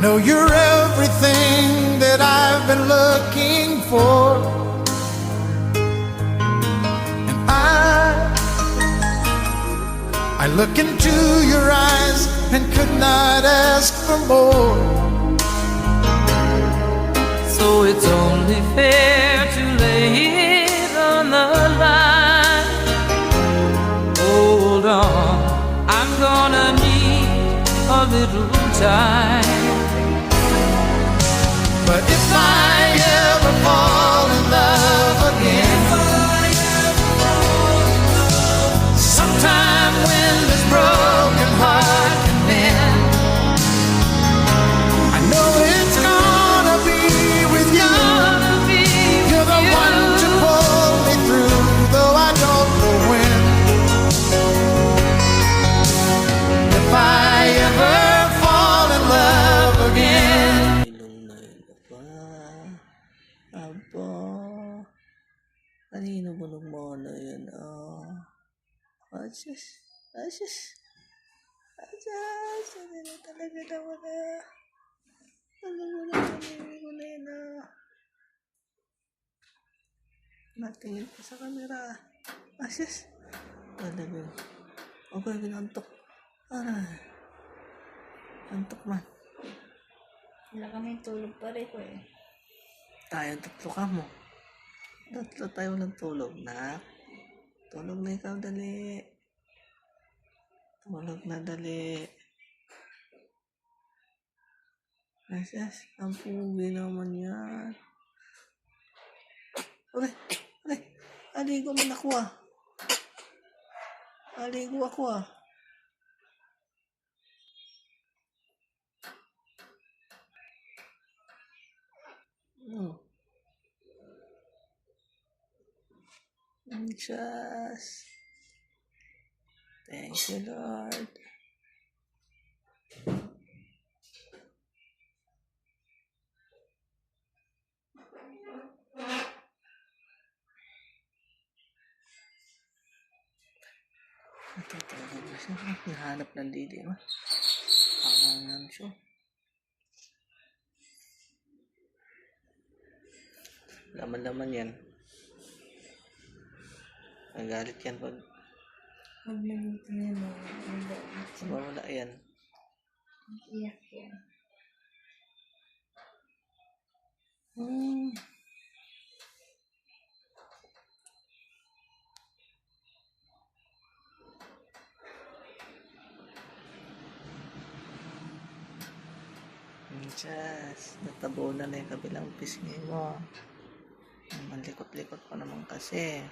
know you're everything that I've been looking for, and I look into your eyes and could not ask for more. So it's only fair to lay it on the line. Hold on, I'm gonna need a little time. But if I ever fall in love again, sometime when this broken heart can mend, I know it's gonna be with you. You're the one to pull me through, though I don't know when. If I ever fall in love again. Aba, kanino mo nagmana yan? Asus, asus, asus, ano na talaga naman alam mo na, kanino ko na yan natingin pa sa camera. Asus, talaga. Okay, binantok. Aray, antok man. Wala kami tulog pa rin ko eh. Tayong tatlo ka mo. Tatlo tayo ng tulog na. Tulog na ikaw, dali. Tulog na, dali. Asyas, ang pugi naman yan. Okay, okay. Aligo man ako Aligo ako Jesus. Thank you, Lord. Natutulog na siya. Nahanap ng didi mo. Pangalan siya. Laman-laman yan. Nagalit yan pag Huwag nandito na mo. mawala yan. Iyak yan. Jesus, natabunan na yung kabilang pisngi mo. Ang likot-likot pa naman kasi.